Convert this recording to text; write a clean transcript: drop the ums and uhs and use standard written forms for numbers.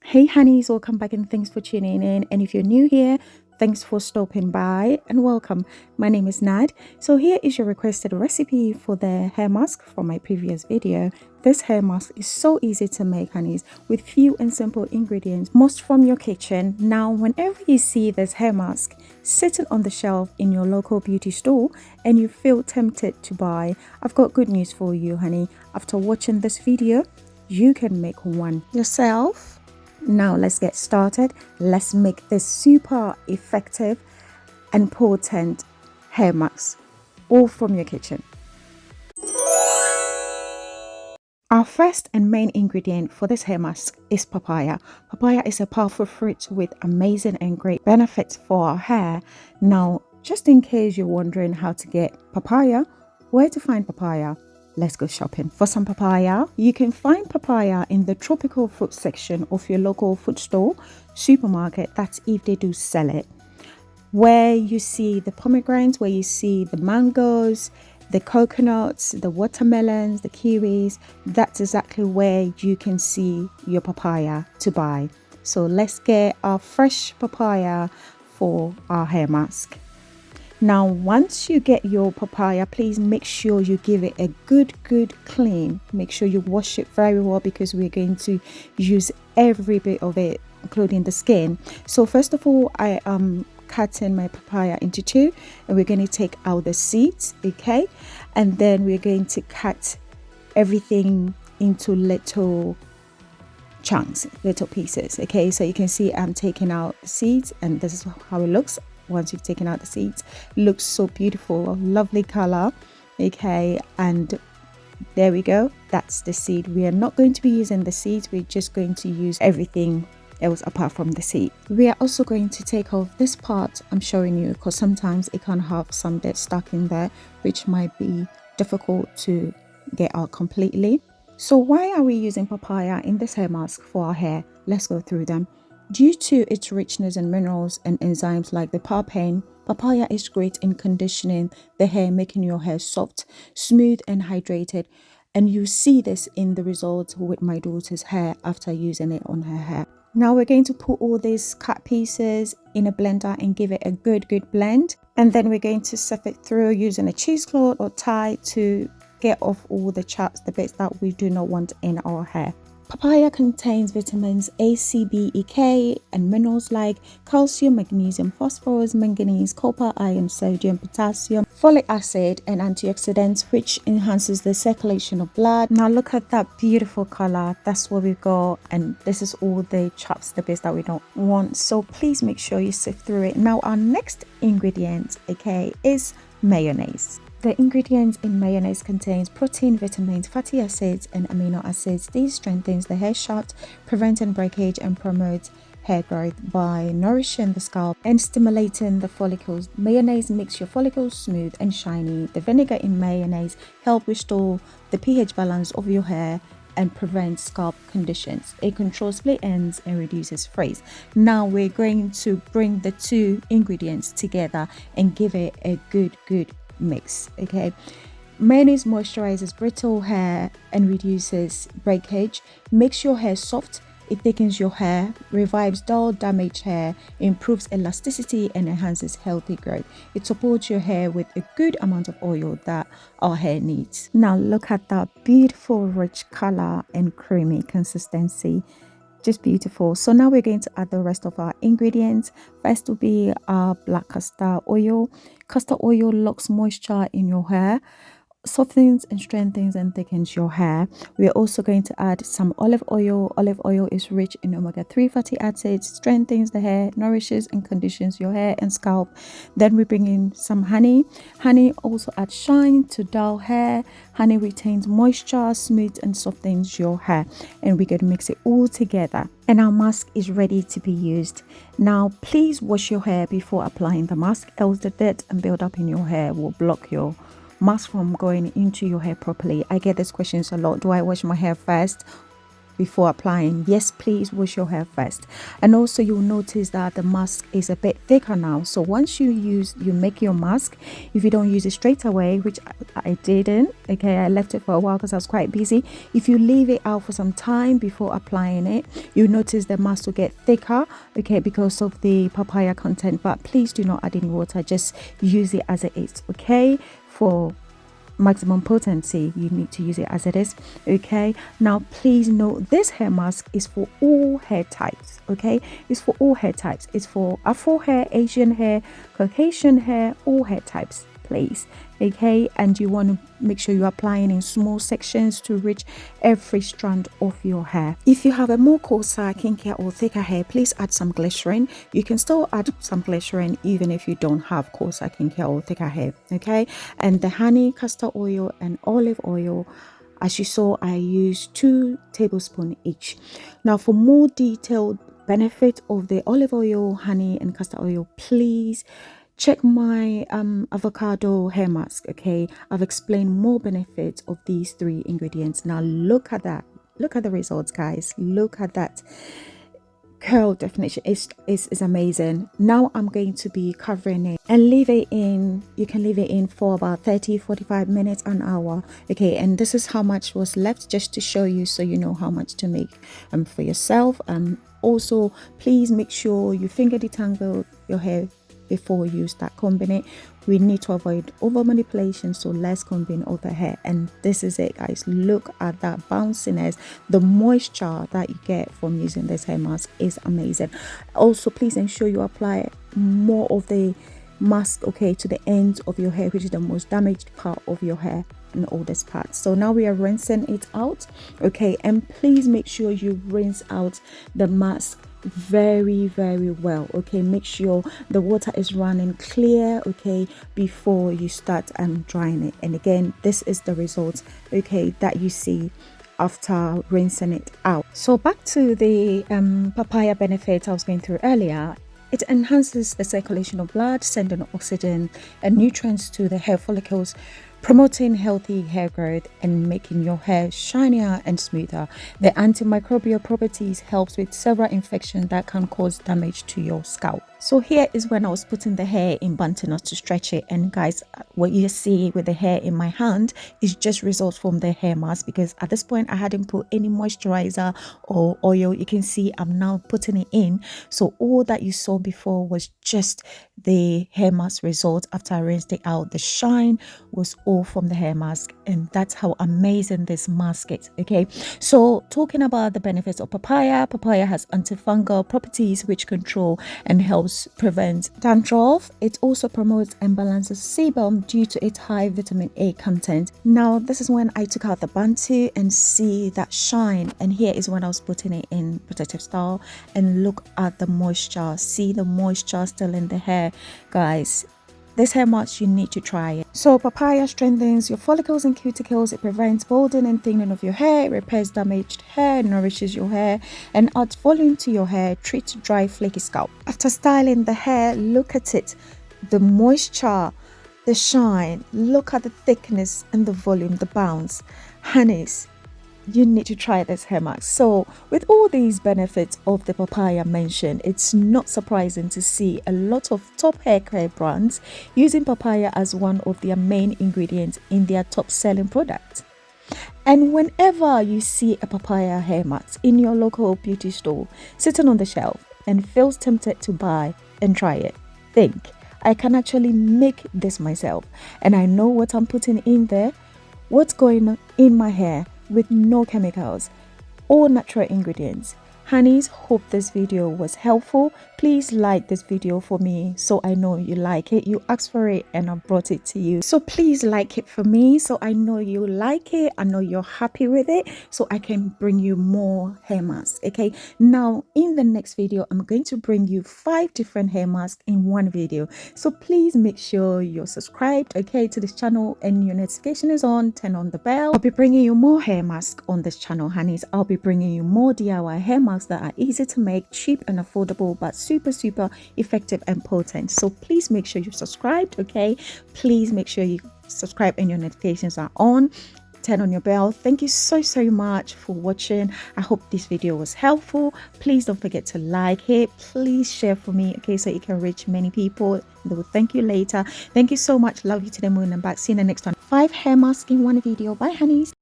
Hey honeys, welcome back and thanks for tuning in. And if you're new here, thanks for stopping by and welcome. My name is Nad. So here is your requested recipe for the hair mask from my previous video. This hair mask is so easy to make, honeys, with few and simple ingredients, most from your kitchen. Now, whenever you see this hair mask sitting on the shelf in your local beauty store and you feel tempted to buy, I've got good news for you, honey. After watching this video, you can make one yourself. Now let's get started. Let's make this super effective and potent hair mask, all from your kitchen. Our first and main ingredient for this hair mask is papaya. Papaya is a powerful fruit with amazing and great benefits for our hair. Now, just in case you're wondering how to get papaya, where to find papaya, let's go shopping for some papaya. You can find papaya in the tropical fruit section of your local food store, supermarket. That's if they do sell it. Where you see the pomegranates, where you see the mangoes, the coconuts, the watermelons, the kiwis, that's exactly where you can see your papaya to buy. So let's get our fresh papaya for our hair mask. Now, once you get your papaya, please make sure you give it a good clean. Make sure you wash it very well because we're going to use every bit of it, including the skin. So first of all, I am cutting my papaya into two, and we're going to take out the seeds, okay? And then we're going to cut everything into little chunks, little pieces, okay? So you can see I'm taking out the seeds, and this is how it looks. Once you've taken out the seeds, looks so beautiful, lovely color, okay? And there we go, that's the seed. We are not going to be using the seeds, we're just going to use everything else apart from the seed. We are also going to take off this part I'm showing you, because sometimes it can have some dirt stuck in there, which might be difficult to get out completely. So why are we using papaya in this hair mask for our hair? Let's go through them. Due to its richness in minerals and enzymes like the papain, papaya is great in conditioning the hair, making your hair soft, smooth and hydrated. And you see this in the results with my daughter's hair after using it on her hair. Now we're going to put all these cut pieces in a blender and give it a good blend. And then we're going to sift it through using a cheesecloth or tie to get off all the chaps, the bits that we do not want in our hair. Papaya contains vitamins A, C, B, E, K, and minerals like calcium, magnesium, phosphorus, manganese, copper, iron, sodium, potassium, folic acid, and antioxidants, which enhances the circulation of blood. Now look at that beautiful color. That's what we've got, and this is all the chaps, the bits that we don't want. So please make sure you sift through it. Now our next ingredient, okay, is mayonnaise. The ingredients in mayonnaise contains protein, vitamins, fatty acids, and amino acids. This strengthens the hair shaft, preventing breakage, and promotes hair growth by nourishing the scalp and stimulating the follicles. Mayonnaise makes your follicles smooth and shiny. The vinegar in mayonnaise helps restore the pH balance of your hair and prevents scalp conditions. It controls split ends and reduces frizz. Now we're going to bring the two ingredients together and give it a good mix, okay? Mayonnaise moisturizes brittle hair and reduces breakage, makes your hair soft, it thickens your hair, revives dull, damaged hair, improves elasticity, and enhances healthy growth. It supports your hair with a good amount of oil that our hair needs. Now look at that beautiful rich color and creamy consistency. Just beautiful. So now we're going to add the rest of our ingredients. First will be our black castor oil. Castor oil locks moisture in your hair, softens and strengthens and thickens your hair. We're also going to add some olive oil. Olive oil is rich in omega-3 fatty acids, strengthens the hair, nourishes and conditions your hair and scalp. Then we bring in some honey. Honey also adds shine to dull hair. Honey retains moisture, smooths and softens your hair. And we're going to mix it all together. And our mask is ready to be used. Now please wash your hair before applying the mask, else the dirt and build up in your hair will block your mask from going into your hair properly. I get these questions a lot. Do I wash my hair first before applying. Yes, please wash your hair first. And also you'll notice that the mask is a bit thicker now. So once you make your mask, if you don't use it straight away, which I didn't, okay, I left it for a while because I was quite busy. If you leave it out for some time before applying it, you'll notice the mask will get thicker, okay, because of the papaya content. But please do not add in water, just use it as it is, okay? For maximum potency, you need to use it as it is, okay? Now please note, this hair mask is for all hair types, okay? It's for all hair types. It's for Afro hair, Asian hair, Caucasian hair, all hair types, please, okay? And you want to make sure you're applying in small sections to reach every strand of your hair. If you have a more coarser, kinkier or thicker hair, please add some glycerin. You can still add some glycerin even if you don't have coarser, kinkier or thicker hair, okay? And the honey, castor oil and olive oil, as you saw, I used 2 tablespoons each. Now for more detailed benefit of the olive oil, honey and castor oil, please check my avocado hair mask, okay? I've explained more benefits of these 3 ingredients. Now look at that. Look at the results, guys. Look at that. Curl definition is amazing. Now I'm going to be covering it and leave it in. You can leave it in for about 30-45 minutes, an hour, okay? And this is how much was left, just to show you so you know how much to make for yourself. Also please make sure you finger detangle your hair before you start combing it. We need to avoid over manipulation, so less combing of the hair. And this is it, guys. Look at that bounciness. The moisture that you get from using this hair mask is amazing. Also please ensure you apply more of the mask, okay, to the ends of your hair, which is the most damaged part of your hair, and all this part. So now we are rinsing it out, okay? And please make sure you rinse out the mask very well, okay? Make sure the water is running clear, okay, before you start drying it. And again, this is the result, okay, that you see after rinsing it out. So back to the papaya benefit I was going through earlier. It enhances the circulation of blood, sending oxygen and nutrients to the hair follicles, promoting healthy hair growth and making your hair shinier and smoother. The antimicrobial properties helps with several infections that can cause damage to your scalp. So here is when I was putting the hair in buttoners to stretch it, and guys, what you see with the hair in my hand is just results from the hair mask, because at this point I hadn't put any moisturizer or oil. You can see I'm now putting it in, so all that you saw before was just the hair mask result after I rinsed it out. The shine was all from the hair mask, and that's how amazing this mask is, okay? So talking about the benefits of papaya has antifungal properties which control and helps prevent dandruff. It also promotes and balances sebum due to its high vitamin A content. Now this is when I took out the bantu and see that shine, and here is when I was putting it in protective style, and look at the moisture. See the moisture still in the hair, guys. This hair mask, you need to try it. So papaya strengthens your follicles and cuticles. It prevents balding and thinning of your hair. It repairs damaged hair, nourishes your hair, and adds volume to your hair. Treats dry, flaky scalp. After styling the hair, look at it. The moisture, the shine. Look at the thickness and the volume, the bounce. Honeys, you need to try this hair mask. So with all these benefits of the papaya mentioned, it's not surprising to see a lot of top hair care brands using papaya as one of their main ingredients in their top selling products. And whenever you see a papaya hair mask in your local beauty store sitting on the shelf and feels tempted to buy and try it, think, I can actually make this myself, and I know what I'm putting in there, what's going on in my hair, with no chemicals, all natural ingredients. Honeys, hope this video was helpful. Please like this video for me so I know you like it. You asked for it and I brought it to you, so please like it for me so I know you like it. I know you're happy with it, so I can bring you more hair masks, okay? Now in the next video, I'm going to bring you 5 different hair masks in one video, so please make sure you're subscribed, okay, to this channel, and your notification is on. Turn on the bell. I'll be bringing you more hair masks on this channel, honeys. I'll be bringing you more DIY hair masks that are easy to make, cheap and affordable, but super effective and potent. So please make sure you've subscribed, okay? Please make sure you subscribe and your notifications are on. turn on your bell. Thank you so much for watching. I hope this video was helpful. Please don't forget to like it. Please share for me, okay, so it can reach many people. They will thank you later. Thank you so much. Love you to the moon and back. See you in the next one. 5 hair masks in one video. Bye, honeys.